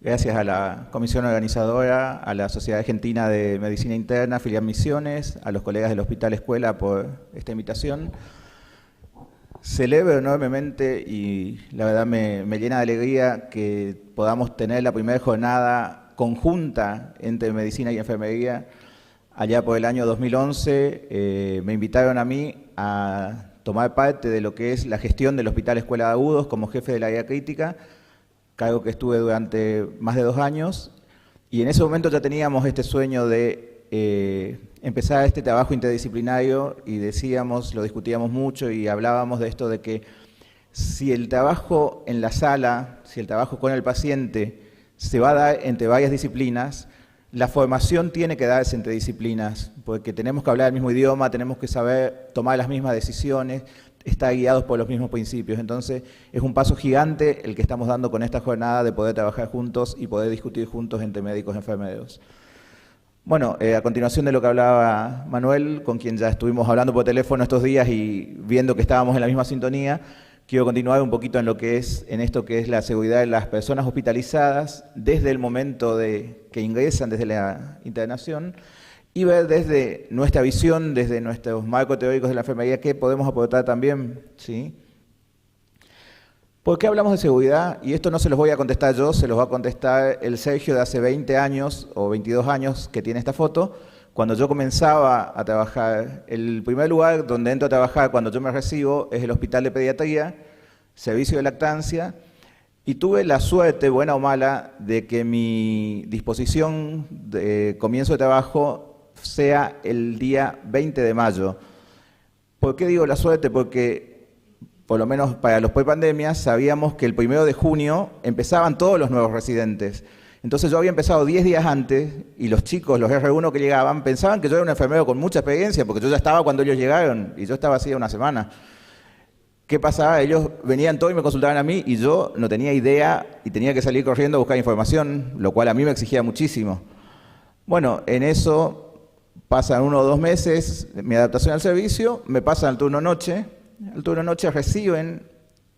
Gracias a la comisión organizadora, a la Sociedad Argentina de Medicina Interna, Filial Misiones, a los colegas del Hospital Escuela por esta invitación. Celebro enormemente y la verdad me llena de alegría que podamos tener la primera jornada conjunta entre medicina y enfermería. Allá por el año 2011 me invitaron a mí a tomar parte de lo que es la gestión del Hospital Escuela de Agudos como jefe de la área crítica, cargo que estuve durante más de 2 años, y en ese momento ya teníamos este sueño de empezar este trabajo interdisciplinario y decíamos, lo discutíamos mucho y hablábamos de esto de que si el trabajo en la sala, si el trabajo con el paciente se va a dar entre varias disciplinas, la formación tiene que darse entre disciplinas, porque tenemos que hablar el mismo idioma, tenemos que saber tomar las mismas decisiones, estar guiados por los mismos principios. Entonces, es un paso gigante el que estamos dando con esta jornada de poder trabajar juntos y poder discutir juntos entre médicos y enfermeros. Bueno, a continuación de lo que hablaba Manuel, con quien ya estuvimos hablando por teléfono estos días y viendo que estábamos en la misma sintonía, quiero continuar un poquito en lo que es, en esto que es la seguridad de las personas hospitalizadas desde el momento de que ingresan, desde la internación, y ver desde nuestra visión, desde nuestros marcos teóricos de la enfermería, qué podemos aportar también, ¿sí? ¿Por qué hablamos de seguridad? Y esto no se los voy a contestar yo, se los va a contestar el Sergio de hace 20 años o 22 años que tiene esta foto. Cuando yo comenzaba a trabajar, el primer lugar donde entro a trabajar cuando yo me recibo es el Hospital de Pediatría, Servicio de Lactancia, y tuve la suerte, buena o mala, de que mi disposición de comienzo de trabajo sea el día 20 de mayo. ¿Por qué digo la suerte? Porque por lo menos para los prepandemias, sabíamos que el 1 de junio empezaban todos los nuevos residentes. Entonces yo había empezado 10 días antes y los chicos, los R1 que llegaban, pensaban que yo era un enfermero con mucha experiencia, porque yo ya estaba cuando ellos llegaron y yo estaba así una semana. ¿Qué pasaba? Ellos venían todos y me consultaban a mí y yo no tenía idea y tenía que salir corriendo a buscar información, lo cual a mí me exigía muchísimo. Bueno, en eso pasan 1 o 2 meses, mi adaptación al servicio, me pasan al turno noche. Al turno noche reciben,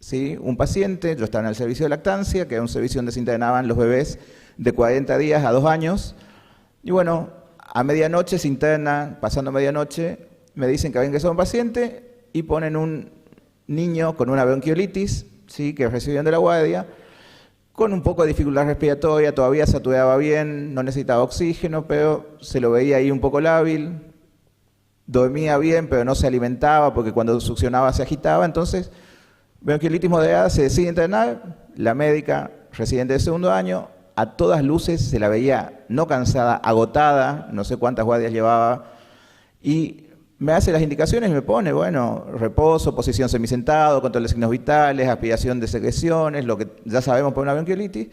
¿sí?, un paciente, yo estaba en el servicio de lactancia, que era un servicio donde se internaban los bebés de 40 días a 2 años, y bueno, a medianoche se interna, pasando medianoche, me dicen que había ingresado un paciente y ponen un niño con una bronquiolitis, ¿sí?, que recibieron de la guardia, con un poco de dificultad respiratoria, todavía saturaba bien, no necesitaba oxígeno, pero se lo veía ahí un poco lábil. Dormía bien, pero no se alimentaba porque cuando succionaba se agitaba. Entonces, bronquiolitis moderada, se decide internar. La médica, residente de 2.º año, a todas luces se la veía no cansada, agotada, no sé cuántas guardias llevaba, y me hace las indicaciones y me pone, bueno, reposo, posición semisentado, control de signos vitales, aspiración de secreciones, lo que ya sabemos por una bronquiolitis,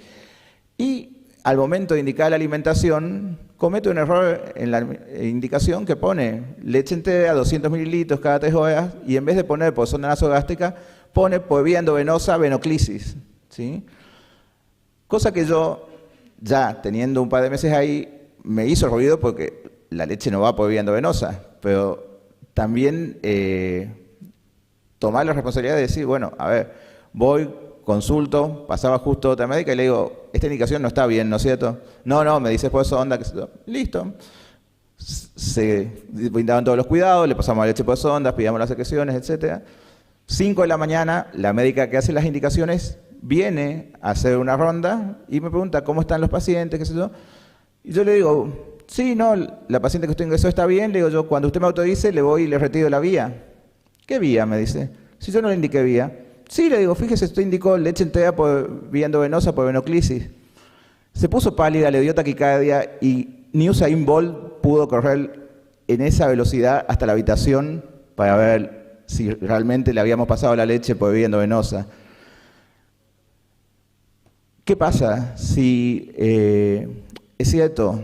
y al momento de indicar la alimentación, comete un error en la indicación que pone leche entera, 200 mililitros cada 3 horas, y en vez de poner por sonda nasogástrica, pone por vía endovenosa venoclisis, ¿sí? Cosa que yo, ya teniendo un par de meses ahí, me hizo ruido porque la leche no va por vía endovenosa, pero también tomar la responsabilidad de decir, bueno, a ver, voy, consulto, pasaba justo otra médica y le digo, esta indicación no está bien, ¿no es cierto? No, me dice por sonda, que listo. Se brindaban todos los cuidados, le pasamos la leche por sondas, pidamos las secreciones, etc. 5 de la mañana, la médica que hace las indicaciones viene a hacer una ronda y me pregunta cómo están los pacientes, qué sé yo. Y yo le digo, sí, no, la paciente que usted ingresó está bien. Le digo yo, cuando usted me autorice, le voy y le retiro la vía. ¿Qué vía? Me dice. Si yo no le indiqué vía. Sí, le digo, fíjese, usted indicó leche entera por vía endovenosa por venoclisis. Se puso pálida, le dio taquicardia y ni Usain Bolt pudo correr en esa velocidad hasta la habitación para ver si realmente le habíamos pasado la leche por vía endovenosa. ¿Qué pasa si es cierto?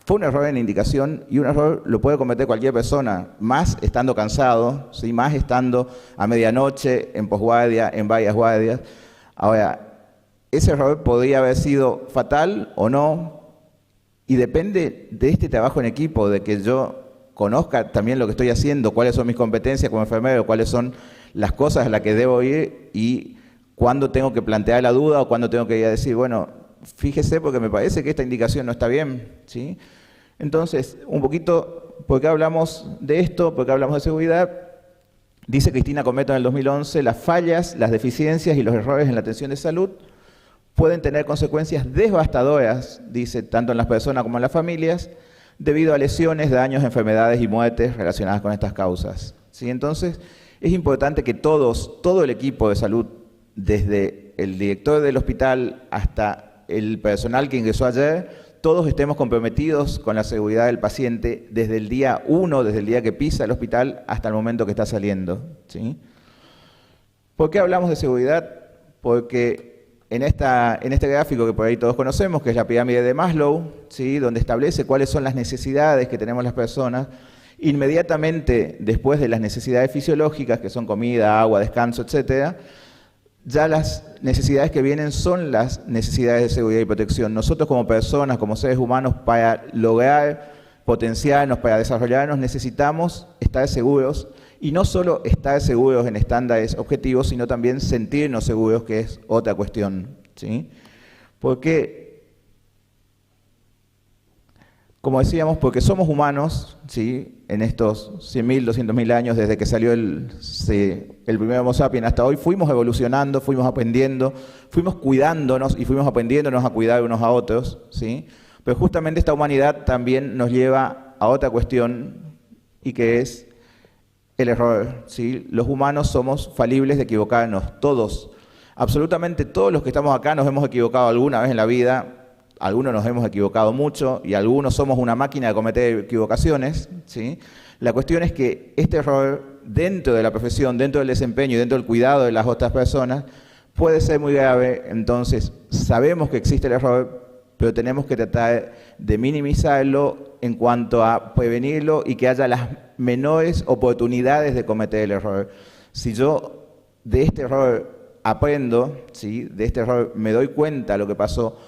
Fue un error en la indicación y un error lo puede cometer cualquier persona, más estando cansado, ¿sí?, más estando a medianoche, en posguardia, en varias guardias. Ahora, ese error podría haber sido fatal o no, y depende de este trabajo en equipo, de que yo conozca también lo que estoy haciendo, cuáles son mis competencias como enfermero, cuáles son las cosas a las que debo ir y cuándo tengo que plantear la duda o cuándo tengo que ir a decir, bueno, fíjese porque me parece que esta indicación no está bien, ¿sí? Entonces, un poquito, ¿por qué hablamos de esto? ¿Por qué hablamos de seguridad? Dice Cristina Cometo en el 2011, las fallas, las deficiencias y los errores en la atención de salud pueden tener consecuencias devastadoras, dice, tanto en las personas como en las familias, debido a lesiones, daños, enfermedades y muertes relacionadas con estas causas, ¿sí? Entonces, es importante que todo el equipo de salud, desde el director del hospital hasta el personal que ingresó ayer, todos estemos comprometidos con la seguridad del paciente desde el día 1, desde el día que pisa el hospital hasta el momento que está saliendo, ¿sí? ¿Por qué hablamos de seguridad? Porque en este gráfico que por ahí todos conocemos, que es la pirámide de Maslow, ¿sí? Donde establece cuáles son las necesidades que tenemos las personas, inmediatamente después de las necesidades fisiológicas, que son comida, agua, descanso, etcétera, ya las necesidades que vienen son las necesidades de seguridad y protección. Nosotros como personas, como seres humanos, para lograr potenciarnos, para desarrollarnos, necesitamos estar seguros, y no solo estar seguros en estándares objetivos, sino también sentirnos seguros, que es otra cuestión, ¿sí? Porque, como decíamos, porque somos humanos, ¿sí? En estos 100.000, 200.000 años, desde que salió el primer Homo sapiens hasta hoy, fuimos evolucionando, fuimos aprendiendo, fuimos cuidándonos y fuimos aprendiéndonos a cuidar unos a otros, ¿sí? Pero justamente esta humanidad también nos lleva a otra cuestión, y que es el error, ¿sí? Los humanos somos falibles de equivocarnos, todos. Absolutamente todos los que estamos acá nos hemos equivocado alguna vez en la vida. Algunos nos hemos equivocado mucho y algunos somos una máquina de cometer equivocaciones, ¿sí? La cuestión es que este error dentro de la profesión, dentro del desempeño y dentro del cuidado de las otras personas puede ser muy grave. Entonces, sabemos que existe el error, pero tenemos que tratar de minimizarlo en cuanto a prevenirlo y que haya las menores oportunidades de cometer el error. Si yo de este error aprendo, ¿sí? De este error me doy cuenta de lo que pasó,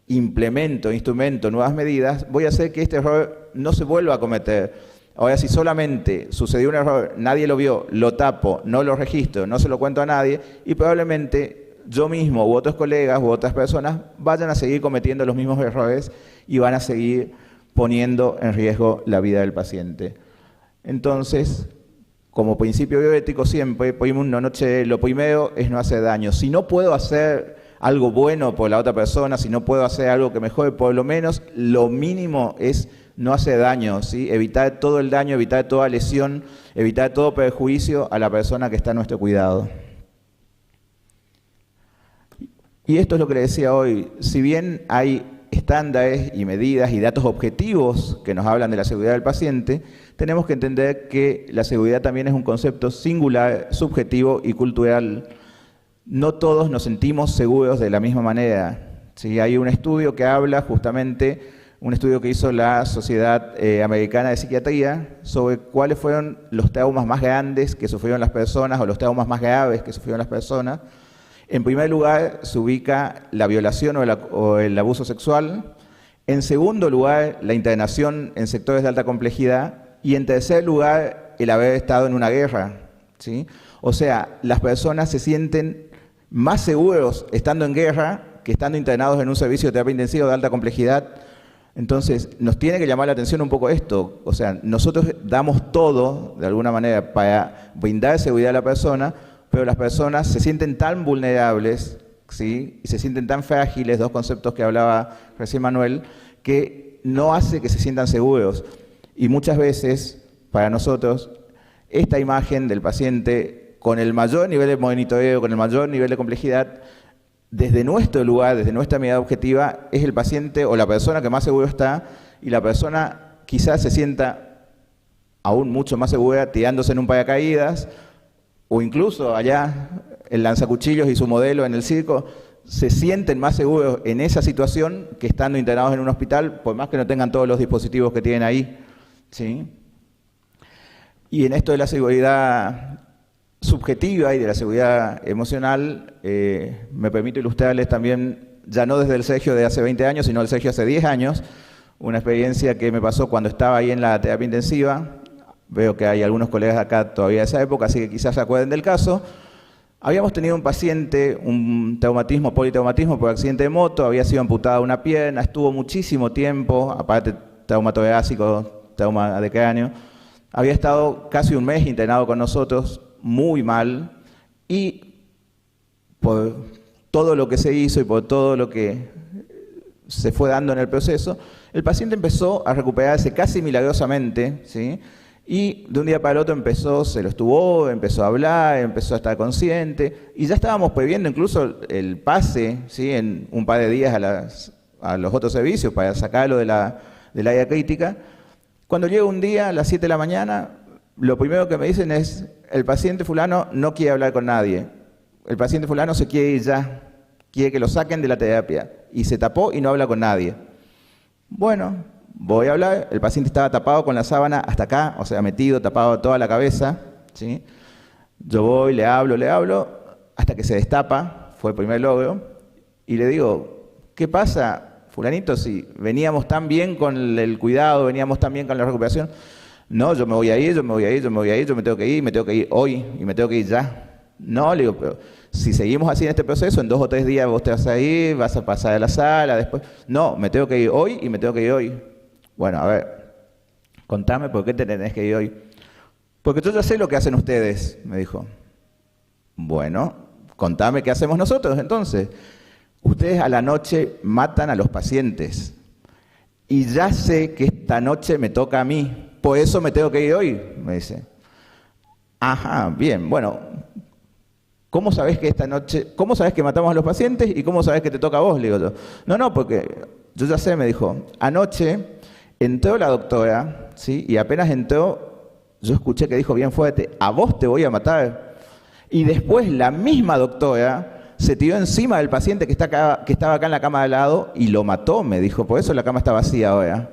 implemento, instrumento, nuevas medidas, voy a hacer que este error no se vuelva a cometer. Ahora, si solamente sucedió un error, nadie lo vio, lo tapo, no lo registro, no se lo cuento a nadie, y probablemente yo mismo u otros colegas u otras personas vayan a seguir cometiendo los mismos errores y van a seguir poniendo en riesgo la vida del paciente. Entonces, como principio bioético siempre, lo primero es no hacer daño. Si no puedo hacer algo bueno por la otra persona, si no puedo hacer algo que mejore, por lo menos lo mínimo es no hacer daño, ¿sí? Evitar todo el daño, evitar toda lesión, evitar todo perjuicio a la persona que está a nuestro cuidado. Y esto es lo que le decía hoy, si bien hay estándares y medidas y datos objetivos que nos hablan de la seguridad del paciente, tenemos que entender que la seguridad también es un concepto singular, subjetivo y cultural. No todos nos sentimos seguros de la misma manera, ¿sí? Hay un estudio que habla justamente, un estudio que hizo la Sociedad Americana de Psiquiatría sobre cuáles fueron los traumas más grandes que sufrieron las personas o los traumas más graves que sufrieron las personas. En primer lugar se ubica la violación o el abuso sexual. En segundo lugar, la internación en sectores de alta complejidad. Y en tercer lugar, el haber estado en una guerra, ¿sí? O sea, las personas se sienten más seguros estando en guerra que estando internados en un servicio de terapia intensiva de alta complejidad. Entonces, nos tiene que llamar la atención un poco esto. O sea, nosotros damos todo, de alguna manera, para brindar seguridad a la persona, pero las personas se sienten tan vulnerables, ¿sí? Y se sienten tan frágiles, dos conceptos que hablaba recién Manuel, que no hace que se sientan seguros. Y muchas veces, para nosotros, esta imagen del paciente con el mayor nivel de monitoreo, con el mayor nivel de complejidad, desde nuestro lugar, desde nuestra mirada objetiva, es el paciente o la persona que más seguro está, y la persona quizás se sienta aún mucho más segura tirándose en un paracaídas, o incluso allá el lanzacuchillos y su modelo en el circo, se sienten más seguros en esa situación que estando internados en un hospital, por más que no tengan todos los dispositivos que tienen ahí, ¿sí? Y en esto de la seguridad subjetiva y de la seguridad emocional, me permito ilustrarles también, ya no desde el Sergio de hace 20 años, sino el Sergio hace 10 años, una experiencia que me pasó cuando estaba ahí en la terapia intensiva. Veo que hay algunos colegas acá todavía de esa época, así que quizás se acuerden del caso. Habíamos tenido un paciente, un traumatismo, politraumatismo por accidente de moto, había sido amputada una pierna, estuvo muchísimo tiempo, aparte trauma torácico, trauma de cráneo, había estado casi un mes internado con nosotros, muy mal, y por todo lo que se hizo y por todo lo que se fue dando en el proceso, el paciente empezó a recuperarse casi milagrosamente, ¿sí? Y de un día para el otro se lo estuvo, empezó a hablar, empezó a estar consciente, y ya estábamos previendo incluso el pase, ¿sí? En un par de días a los otros servicios para sacarlo del área crítica. Cuando llega un día a las 7 de la mañana, lo primero que me dicen es: el paciente fulano no quiere hablar con nadie, el paciente fulano se quiere ir ya, quiere que lo saquen de la terapia, y se tapó y no habla con nadie. Bueno, voy a hablar, el paciente estaba tapado con la sábana hasta acá, o sea, metido, tapado toda la cabeza, ¿sí? Yo voy, le hablo, hasta que se destapa, fue el primer logro, y le digo: ¿qué pasa, fulanito, si veníamos tan bien con el cuidado, veníamos tan bien con la recuperación? No, yo me voy a ir, yo me tengo que ir hoy, y me tengo que ir ya. No, le digo, pero si seguimos así en este proceso, en 2 o 3 días vos te vas a ir, vas a pasar a la sala, después... No, me tengo que ir hoy y me tengo que ir hoy. Bueno, a ver, contame por qué te tenés que ir hoy. Porque yo ya sé lo que hacen ustedes, me dijo. Bueno, contame qué hacemos nosotros entonces. Ustedes a la noche matan a los pacientes. Y ya sé que esta noche me toca a mí, por eso me tengo que ir hoy, me dice. Ajá, bien, bueno... ¿Cómo sabés que esta noche, cómo sabés que matamos a los pacientes y cómo sabés que te toca a vos? Le digo yo. No, porque yo ya sé, me dijo. Anoche entró la doctora, ¿sí? Y apenas entró, yo escuché que dijo bien fuerte: a vos te voy a matar. Y después la misma doctora se tiró encima del paciente que estaba acá en la cama de al lado y lo mató, me dijo. Por eso la cama está vacía ahora.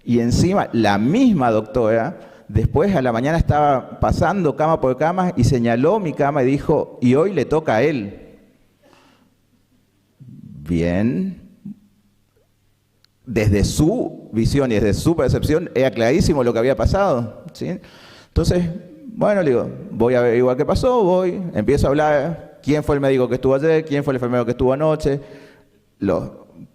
Y encima la misma doctora... Después a la mañana estaba pasando cama por cama y señaló mi cama y dijo: y hoy le toca a él. Bien. Desde su visión y desde su percepción era clarísimo lo que había pasado, ¿sí? Entonces, bueno, le digo, voy a averiguar qué pasó, empiezo a hablar, quién fue el médico que estuvo ayer, quién fue el enfermero que estuvo anoche.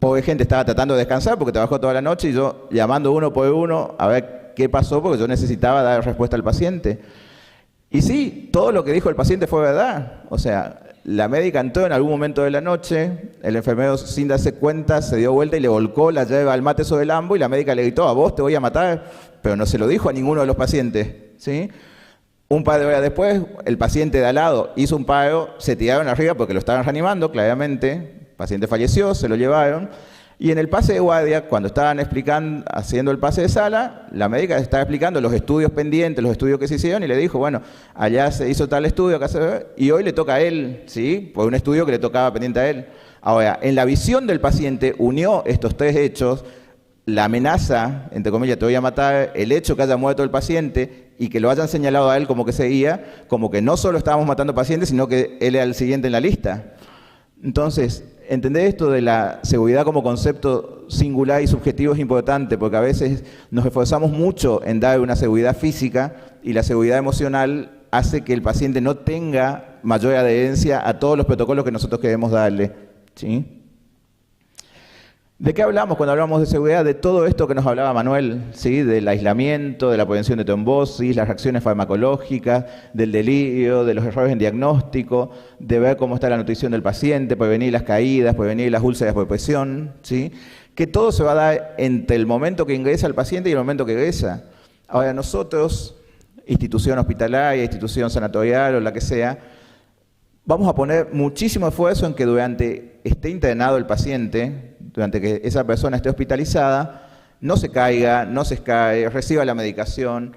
Pobre gente estaba tratando de descansar porque trabajó toda la noche y yo llamando uno por uno a ver qué pasó, porque yo necesitaba dar respuesta al paciente. Y sí, todo lo que dijo el paciente fue verdad. O sea, la médica entró en algún momento de la noche, el enfermero, sin darse cuenta, se dio vuelta y le volcó la llave al mate sobre el ambo, y la médica le gritó: a vos te voy a matar, pero no se lo dijo a ninguno de los pacientes, ¿sí? Un par de horas después, el paciente de al lado hizo un paro, se tiraron arriba porque lo estaban reanimando, claramente, el paciente falleció, se lo llevaron. Y en el pase de guardia, cuando estaban haciendo el pase de sala, la médica estaba explicando los estudios pendientes, los estudios que se hicieron, y le dijo: bueno, allá se hizo tal estudio, acá y hoy le toca a él, ¿sí? Por un estudio que le tocaba pendiente a él. Ahora, en la visión del paciente unió estos 3 hechos: la amenaza, entre comillas, te voy a matar, el hecho que haya muerto el paciente y que lo hayan señalado a él como que seguía, como que no solo estábamos matando pacientes, sino que él era el siguiente en la lista. Entonces, entender esto de la seguridad como concepto singular y subjetivo es importante, porque a veces nos esforzamos mucho en dar una seguridad física y la seguridad emocional hace que el paciente no tenga mayor adherencia a todos los protocolos que nosotros queremos darle, ¿sí? ¿De qué hablamos cuando hablamos de seguridad? De todo esto que nos hablaba Manuel, ¿sí? Del aislamiento, de la prevención de trombosis, las reacciones farmacológicas, del delirio, de los errores en diagnóstico, de ver cómo está la nutrición del paciente, prevenir las caídas, prevenir las úlceras por presión, ¿sí? Que todo se va a dar entre el momento que ingresa el paciente y el momento que egresa. Ahora nosotros, institución hospitalaria, institución sanatorial o la que sea, vamos a poner muchísimo esfuerzo en que durante esté internado el paciente, durante que esa persona esté hospitalizada, no se caiga, no se escae, reciba la medicación.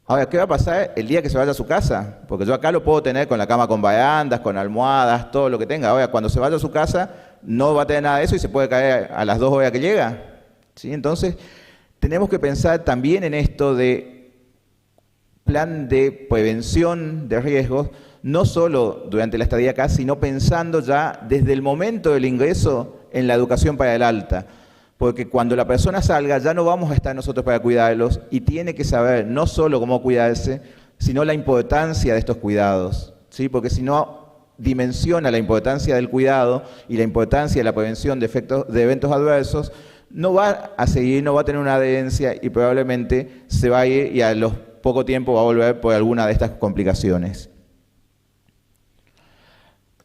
Ahora, ¿qué va a pasar el día que se vaya a su casa? Porque yo acá lo puedo tener con la cama con barandas, con almohadas, todo lo que tenga. Ahora, cuando se vaya a su casa, no va a tener nada de eso y se puede caer a las 2 horas que llega, ¿sí? Entonces, tenemos que pensar también en esto de plan de prevención de riesgos, no solo durante la estadía acá, sino pensando ya desde el momento del ingreso en la educación para el alta. Porque cuando la persona salga ya no vamos a estar nosotros para cuidarlos y tiene que saber no solo cómo cuidarse, sino la importancia de estos cuidados, ¿sí? Porque si no, dimensiona la importancia del cuidado y la importancia de la prevención de eventos adversos, no va a seguir, no va a tener una adherencia y probablemente se va a ir y a los poco tiempo va a volver por alguna de estas complicaciones.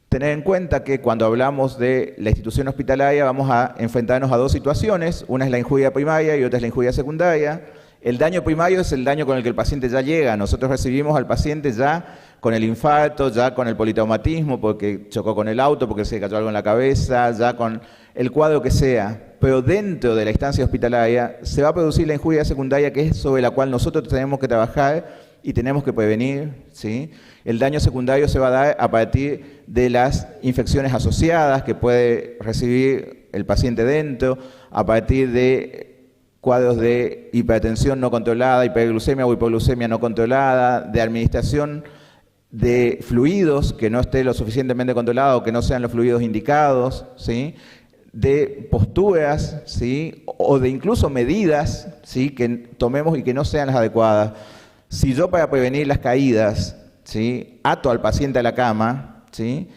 Tener en cuenta que cuando hablamos de la institución hospitalaria vamos a enfrentarnos a dos situaciones, una es la injuria primaria y otra es la injuria secundaria. El daño primario es el daño con el que el paciente ya llega. Nosotros recibimos al paciente ya con el infarto, ya con el politraumatismo, porque chocó con el auto, porque se cayó algo en la cabeza, ya con el cuadro que sea. Pero dentro de la instancia hospitalaria se va a producir la injuria secundaria, que es sobre la cual nosotros tenemos que trabajar y tenemos que prevenir, ¿sí? El daño secundario se va a dar a partir de las infecciones asociadas que puede recibir el paciente dentro, a partir de cuadros de hipertensión no controlada, hiperglucemia o hipoglucemia no controlada, de administración de fluidos que no esté lo suficientemente controlado o que no sean los fluidos indicados, ¿sí? De posturas, ¿sí? O de incluso medidas, ¿sí? Que tomemos y que no sean las adecuadas. Si yo para prevenir las caídas, ¿sí? Ato al paciente a la cama, ¿sí?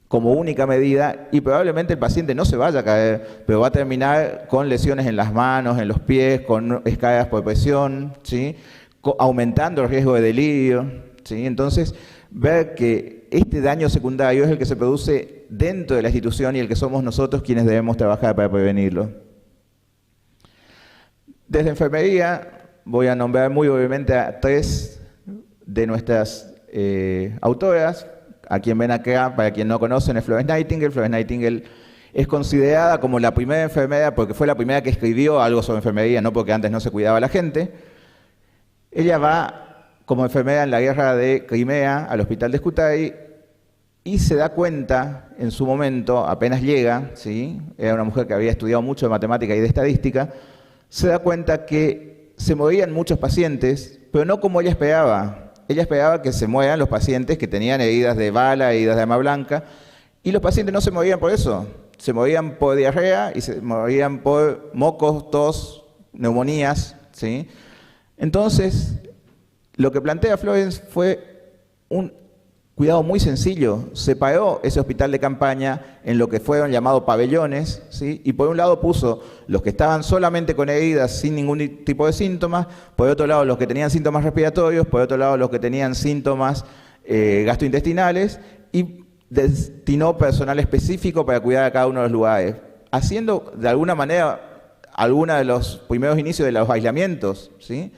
Como única medida, y probablemente el paciente no se vaya a caer, pero va a terminar con lesiones en las manos, en los pies, con escalas por presión, ¿sí? Aumentando el riesgo de delirio, ¿sí? Entonces, ver que este daño secundario es el que se produce dentro de la institución y el que somos nosotros quienes debemos trabajar para prevenirlo. Desde enfermería voy a nombrar muy brevemente a 3 de nuestras autoras. A quien ven acá, para quien no conocen, es Florence Nightingale. Florence Nightingale es considerada como la primera enfermera porque fue la primera que escribió algo sobre enfermería, no porque antes no se cuidaba a la gente. Ella va como enfermera en la guerra de Crimea al hospital de Scutari y se da cuenta en su momento, apenas llega, ¿sí? Era una mujer que había estudiado mucho de matemática y de estadística, se da cuenta que se morían muchos pacientes, pero no como ella esperaba. Ella esperaba que se mueran los pacientes que tenían heridas de bala, heridas de arma blanca, y los pacientes no se morían por eso. Se morían por diarrea y se morían por mocos, tos, neumonías, ¿sí? Entonces, lo que plantea Florence fue un cuidado muy sencillo. Separó ese hospital de campaña en lo que fueron llamados pabellones, ¿sí? Y por un lado puso los que estaban solamente con heridas sin ningún tipo de síntomas, por otro lado los que tenían síntomas respiratorios, por otro lado los que tenían síntomas gastrointestinales, y destinó personal específico para cuidar a cada uno de los lugares, haciendo de alguna manera algunos de los primeros inicios de los aislamientos, ¿sí?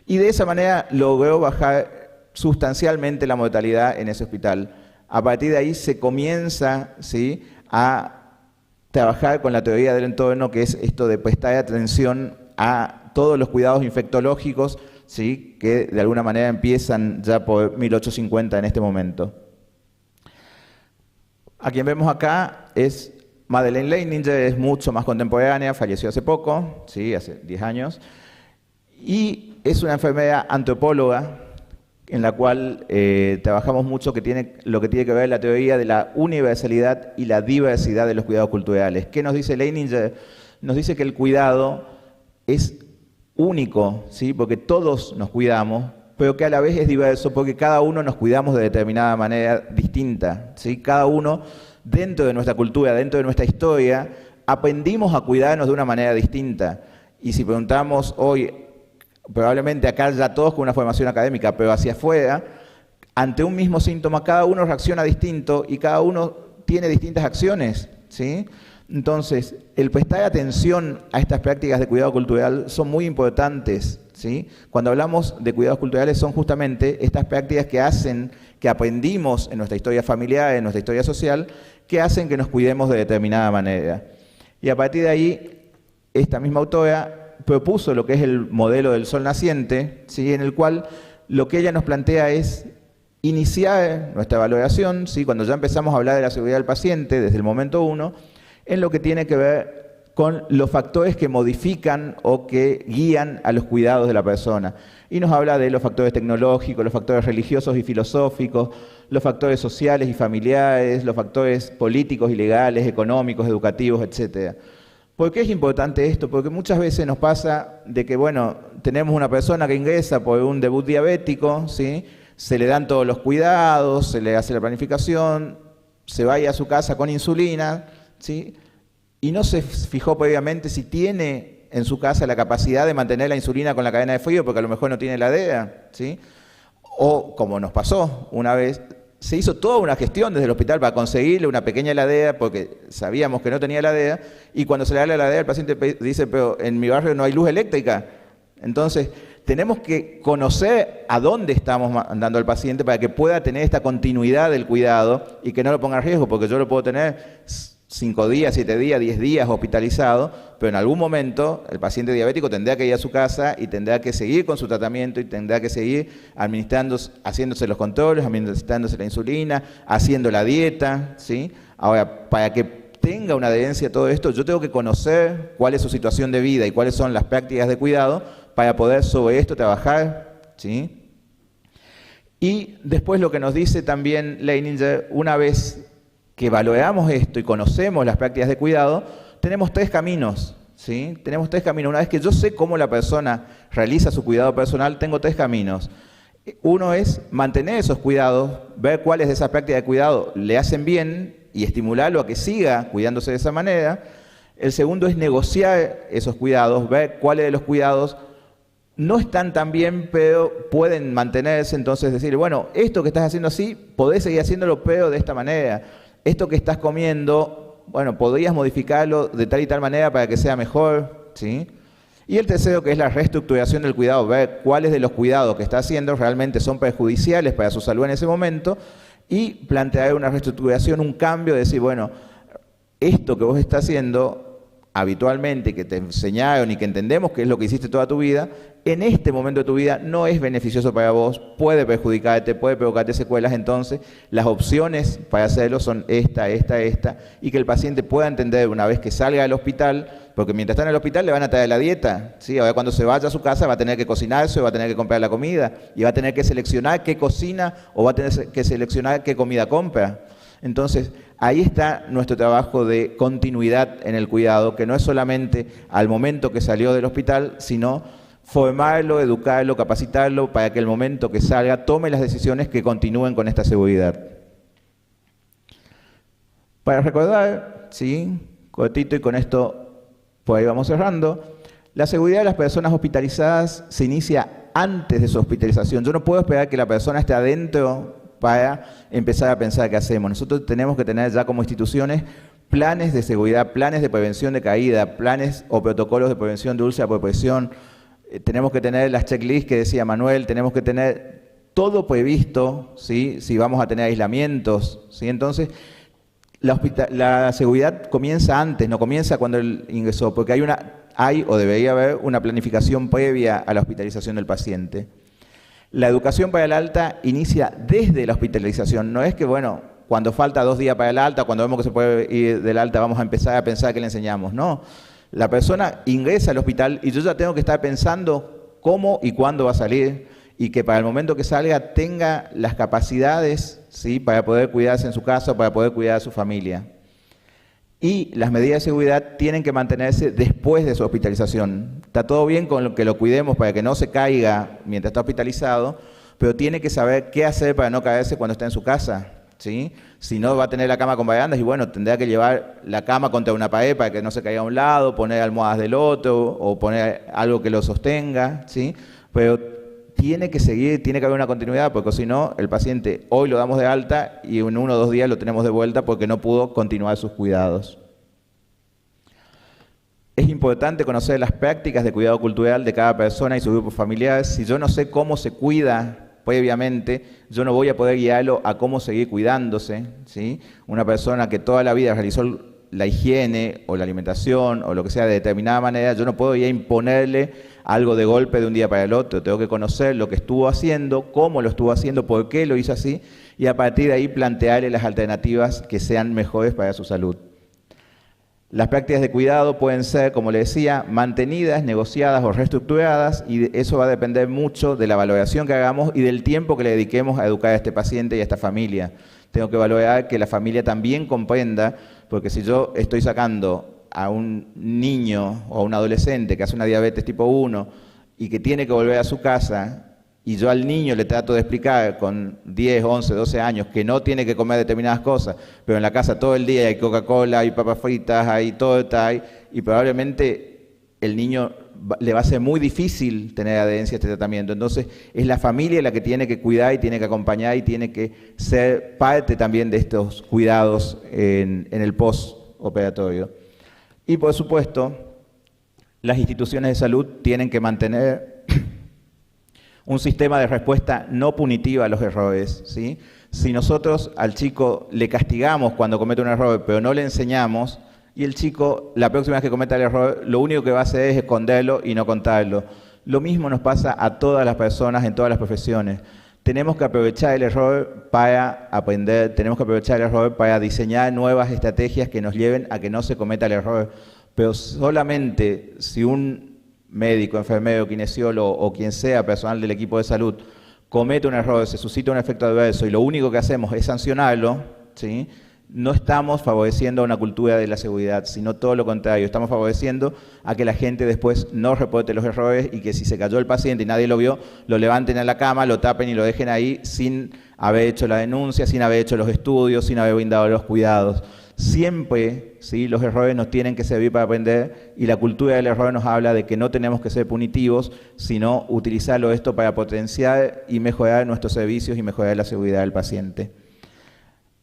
Y de esa manera logró bajar sustancialmente la mortalidad en ese hospital. A partir de ahí se comienza, ¿sí? A trabajar con la teoría del entorno, que es esto de prestar atención a todos los cuidados infectológicos, ¿sí? Que de alguna manera empiezan ya por 1850 en este momento. A quien vemos acá es Madeleine Leininger, es mucho más contemporánea, falleció hace poco, ¿sí? Hace 10 años, y es una enfermera antropóloga, en la cual trabajamos mucho lo que tiene que ver la teoría de la universalidad y la diversidad de los cuidados culturales. ¿Qué nos dice Leininger? Nos dice que el cuidado es único, ¿sí? Porque todos nos cuidamos, pero que a la vez es diverso porque cada uno nos cuidamos de determinada manera distinta, ¿sí? Cada uno dentro de nuestra cultura, dentro de nuestra historia, aprendimos a cuidarnos de una manera distinta. Y si preguntamos hoy, probablemente acá ya todos con una formación académica, pero hacia afuera, ante un mismo síntoma, cada uno reacciona distinto y cada uno tiene distintas acciones, ¿sí? Entonces, el prestar atención a estas prácticas de cuidado cultural son muy importantes, ¿sí? Cuando hablamos de cuidados culturales son justamente estas prácticas que hacen, que aprendimos en nuestra historia familiar, en nuestra historia social, que hacen que nos cuidemos de determinada manera. Y a partir de ahí, esta misma autora propuso lo que es el modelo del sol naciente, ¿sí? En el cual lo que ella nos plantea es iniciar nuestra valoración, ¿sí? Cuando ya empezamos a hablar de la seguridad del paciente desde el momento 1, en lo que tiene que ver con los factores que modifican o que guían a los cuidados de la persona. Y nos habla de los factores tecnológicos, los factores religiosos y filosóficos, los factores sociales y familiares, los factores políticos y legales, económicos, educativos, etcétera. ¿Por qué es importante esto? Porque muchas veces nos pasa de que, bueno, tenemos una persona que ingresa por un debut diabético, ¿sí? se le dan todos los cuidados, se le hace la planificación, se vaya a su casa con insulina, ¿sí? Y no se fijó previamente si tiene en su casa la capacidad de mantener la insulina con la cadena de frío, porque a lo mejor no tiene la DEA, ¿sí? O, como nos pasó una vez, se hizo toda una gestión desde el hospital para conseguirle una pequeña heladera, porque sabíamos que no tenía heladera, y cuando se le da la heladera, el paciente dice, pero en mi barrio no hay luz eléctrica. Entonces, tenemos que conocer a dónde estamos mandando al paciente para que pueda tener esta continuidad del cuidado y que no lo ponga en riesgo, porque yo lo puedo tener 5 días, 7 días, 10 días hospitalizado, pero en algún momento el paciente diabético tendrá que ir a su casa y tendrá que seguir con su tratamiento y tendrá que seguir haciéndose los controles, administrándose la insulina, haciendo la dieta, ¿sí? Ahora, para que tenga una adherencia a todo esto, yo tengo que conocer cuál es su situación de vida y cuáles son las prácticas de cuidado para poder sobre esto trabajar, ¿sí? Y después lo que nos dice también Leininger, una vez que valoramos esto y conocemos las prácticas de cuidado, tenemos 3 caminos, ¿sí? Tenemos 3 caminos. Una vez que yo sé cómo la persona realiza su cuidado personal, tengo 3 caminos. Uno es mantener esos cuidados, ver cuáles de esas prácticas de cuidado le hacen bien y estimularlo a que siga cuidándose de esa manera. El segundo es negociar esos cuidados, ver cuáles de los cuidados no están tan bien, pero pueden mantenerse. Entonces decir, bueno, esto que estás haciendo así, podés seguir haciéndolo, pero de esta manera. Esto que estás comiendo, bueno, podrías modificarlo de tal y tal manera para que sea mejor, ¿sí? Y el tercero, que es la reestructuración del cuidado, ver cuáles de los cuidados que está haciendo realmente son perjudiciales para su salud en ese momento y plantear una reestructuración, un cambio, decir, bueno, esto que vos estás haciendo habitualmente, que te enseñaron y que entendemos que es lo que hiciste toda tu vida, en este momento de tu vida no es beneficioso para vos, puede perjudicarte, puede provocarte secuelas. Entonces las opciones para hacerlo son esta, y que el paciente pueda entender una vez que salga del hospital, porque mientras está en el hospital le van a traer la dieta, ¿sí? Ahora cuando se vaya a su casa va a tener que cocinarse, va a tener que comprar la comida, y va a tener que seleccionar qué cocina o va a tener que seleccionar qué comida compra. Entonces, ahí está nuestro trabajo de continuidad en el cuidado, que no es solamente al momento que salió del hospital, sino formarlo, educarlo, capacitarlo para que el momento que salga tome las decisiones que continúen con esta seguridad. Para recordar, ¿sí? Cortito y con esto por ahí vamos cerrando, la seguridad de las personas hospitalizadas se inicia antes de su hospitalización. Yo no puedo esperar que la persona esté adentro para empezar a pensar qué hacemos. Nosotros tenemos que tener ya como instituciones planes de seguridad, planes de prevención de caída, planes o protocolos de prevención de úlcera por presión. Tenemos que tener las checklists que decía Manuel, tenemos que tener todo previsto, ¿sí? Si vamos a tener aislamientos, ¿sí? Entonces, la seguridad comienza antes, no comienza cuando él ingresó, porque hay o debería haber una planificación previa a la hospitalización del paciente. La educación para el alta inicia desde la hospitalización. No es que, bueno, cuando falta 2 días para el alta, cuando vemos que se puede ir del alta, vamos a empezar a pensar qué le enseñamos. No, la persona ingresa al hospital y yo ya tengo que estar pensando cómo y cuándo va a salir y que para el momento que salga tenga las capacidades, ¿sí? Para poder cuidarse en su casa, para poder cuidar a su familia. Y las medidas de seguridad tienen que mantenerse después de su hospitalización. Está todo bien con que lo cuidemos para que no se caiga mientras está hospitalizado, pero tiene que saber qué hacer para no caerse cuando está en su casa, ¿sí? Si no, va a tener la cama con barandas y bueno, tendrá que llevar la cama contra una pared para que no se caiga a un lado, poner almohadas del otro o poner algo que lo sostenga, ¿sí? Pero tiene que seguir, tiene que haber una continuidad, porque si no, el paciente hoy lo damos de alta y en 1 o 2 días lo tenemos de vuelta porque no pudo continuar sus cuidados. Es importante conocer las prácticas de cuidado cultural de cada persona y sus grupos familiares. Si yo no sé cómo se cuida previamente, yo no voy a poder guiarlo a cómo seguir cuidándose, ¿sí? Una persona que toda la vida realizó la higiene o la alimentación o lo que sea de determinada manera, yo no puedo ya imponerle algo de golpe de un día para el otro. Tengo que conocer lo que estuvo haciendo, cómo lo estuvo haciendo, por qué lo hizo así y a partir de ahí plantearle las alternativas que sean mejores para su salud. Las prácticas de cuidado pueden ser, como le decía, mantenidas, negociadas o reestructuradas y eso va a depender mucho de la valoración que hagamos y del tiempo que le dediquemos a educar a este paciente y a esta familia. Tengo que valorar que la familia también comprenda, porque si yo estoy sacando a un niño o a un adolescente que hace una diabetes tipo 1 y que tiene que volver a su casa y yo al niño le trato de explicar con 10, 11, 12 años que no tiene que comer determinadas cosas, pero en la casa todo el día hay Coca-Cola, hay papas fritas, hay torta, y probablemente el niño le va a ser muy difícil tener adherencia a este tratamiento. Entonces es la familia la que tiene que cuidar y tiene que acompañar y tiene que ser parte también de estos cuidados en el postoperatorio. Y por supuesto, las instituciones de salud tienen que mantener un sistema de respuesta no punitiva a los errores, ¿sí? Si nosotros al chico le castigamos cuando comete un error, pero no le enseñamos, y el chico, la próxima vez que cometa el error, lo único que va a hacer es esconderlo y no contarlo. Lo mismo nos pasa a todas las personas en todas las profesiones. Tenemos que aprovechar el error para aprender, tenemos que aprovechar el error para diseñar nuevas estrategias que nos lleven a que no se cometa el error. Pero solamente si un médico, enfermero, kinesiólogo o quien sea personal del equipo de salud comete un error, se suscita un efecto adverso y lo único que hacemos es sancionarlo, ¿sí? No estamos favoreciendo una cultura de la seguridad, sino todo lo contrario. Estamos favoreciendo a que la gente después no reporte los errores y que si se cayó el paciente y nadie lo vio, lo levanten a la cama, lo tapen y lo dejen ahí sin haber hecho la denuncia, sin haber hecho los estudios, sin haber brindado los cuidados. Siempre, ¿sí?, los errores nos tienen que servir para aprender y la cultura del error nos habla de que no tenemos que ser punitivos, sino utilizarlo esto para potenciar y mejorar nuestros servicios y mejorar la seguridad del paciente.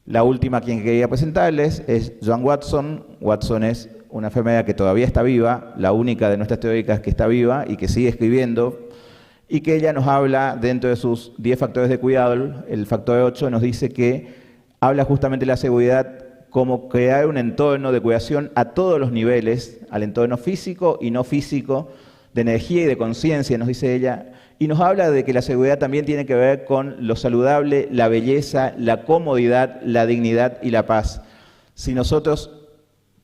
La última a quien quería presentarles es Joan Watson. Watson es una enfermera que todavía está viva, la única de nuestras teóricas que está viva y que sigue escribiendo, y que ella nos habla, dentro de sus 10 factores de cuidado, el factor 8 nos dice que habla justamente de la seguridad como crear un entorno de cuidación a todos los niveles, al entorno físico y no físico, de energía y de conciencia, nos dice ella, y nos habla de que la seguridad también tiene que ver con lo saludable, la belleza, la comodidad, la dignidad y la paz. Si nosotros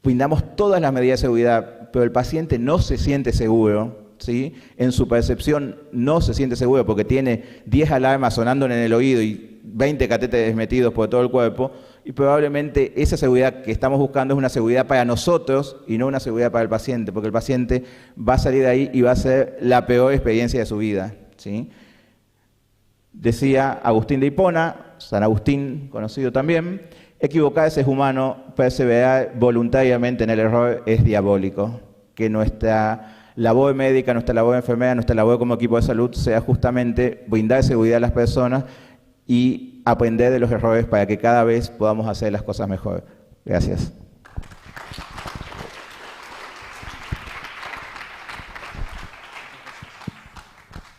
brindamos todas las medidas de seguridad, pero el paciente no se siente seguro, ¿sí?, en su percepción no se siente seguro porque tiene 10 alarmas sonando en el oído y 20 catéteres metidos por todo el cuerpo, y probablemente esa seguridad que estamos buscando es una seguridad para nosotros y no una seguridad para el paciente, porque el paciente va a salir de ahí y va a ser la peor experiencia de su vida, ¿sí? Decía Agustín de Hipona, San Agustín conocido también, equivocarse es humano, perseverar voluntariamente en el error es diabólico. Que nuestra labor médica, nuestra labor enfermera, nuestra labor como equipo de salud sea justamente brindar seguridad a las personas y aprender de los errores para que cada vez podamos hacer las cosas mejor. Gracias.